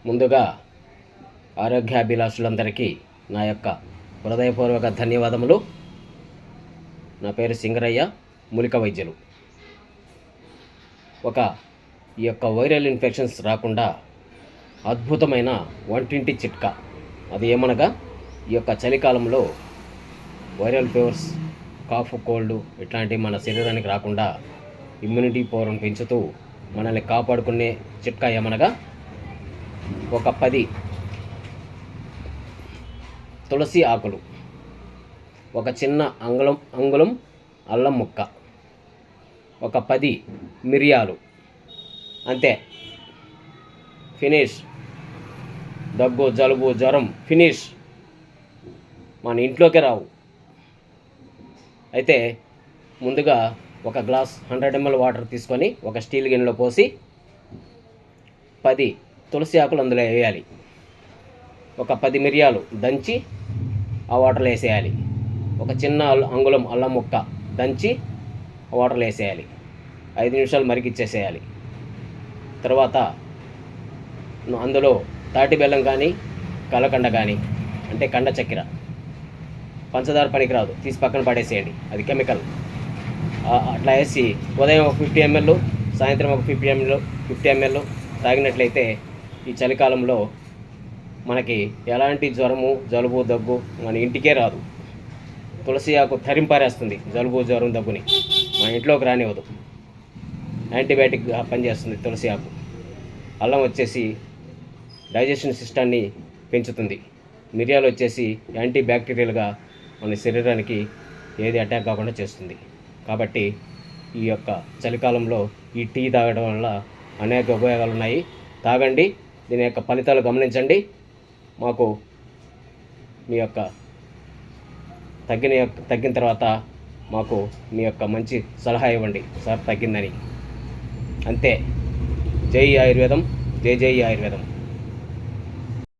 ముందుగా ఆరోగ్యాభిలాషులందరికీ నా యొక్క హృదయపూర్వక ధన్యవాదములు. నా పేరు సింగరయ్య, మూలిక వైద్యులు. ఈ యొక్క వైరల్ ఇన్ఫెక్షన్స్ రాకుండా అద్భుతమైన వంటింటి చిట్కా, అది ఏమనగా ఈ యొక్క చలికాలంలో వైరల్ ఫీవర్స్, కాఫ్, కోల్డ్ ఇట్లాంటివి మన శరీరానికి రాకుండా ఇమ్యూనిటీ పవర్ని పెంచుతూ మనల్ని కాపాడుకునే చిట్కా ఏమనగా ఒక 10 తులసి ఆకులు, ఒక చిన్న అంగుళం అల్లం ముక్క, ఒక 10 మిరియాలు, అంతే. ఫినిష్. దగ్గు, జలుబు, జ్వరం ఫినిష్, మన ఇంట్లోకే రావు. అయితే ముందుగా ఒక గ్లాస్ 100 ml వాటర్ తీసుకొని ఒక స్టీల్ గిన్నెలో పోసి 10 తులసి ఆకులు అందులో వేయాలి. ఒక 10 మిరియాలు దంచి ఆ వాటర్లో వేసేయాలి. ఒక చిన్న అంగుళం అల్లం ముక్క దంచి ఆ వాటర్లో వేసేయాలి. 5 నిమిషాలు మరిగిచ్చేసేయాలి. తర్వాత అందులో తాటి బెల్లం కానీ, కలకండ కానీ, అంటే కండ చక్కెర, పంచదార పనికిరాదు, తీసి పక్కన పడేసేయండి, అది కెమికల్. అట్లా వేసి ఉదయం ఒక 50 ml, సాయంత్రం ఒక 50 ml తాగినట్లయితే ఈ చలికాలంలో మనకి ఎలాంటి జ్వరము, జలుబు, దగ్గు మన ఇంటికే రాదు. తులసి ఆకు తరింపారేస్తుంది జలుబు, జ్వరం, దగ్గుని మన ఇంట్లోకి రానివ్వదు. యాంటీబయాటిక్గా పనిచేస్తుంది తులసి ఆకు. అల్లం వచ్చేసి డైజెషన్ సిస్టాన్ని పెంచుతుంది. మిరియాలు వచ్చేసి యాంటీ బ్యాక్టీరియల్గా మన శరీరానికి ఏది అటాక్ కాకుండా చేస్తుంది. కాబట్టి ఈ యొక్క చలికాలంలో ఈ టీ తాగడం వల్ల అనేక ఉపయోగాలు ఉన్నాయి. తాగండి, దీని యొక్క ఫలితాలు గమనించండి. మాకు మీ యొక్క తగ్గిన తర్వాత మాకు మీ యొక్క మంచి సలహా ఇవ్వండి, సార్ తగ్గిందని. అంతే. జై ఆయుర్వేదం, జై జై ఆయుర్వేదం.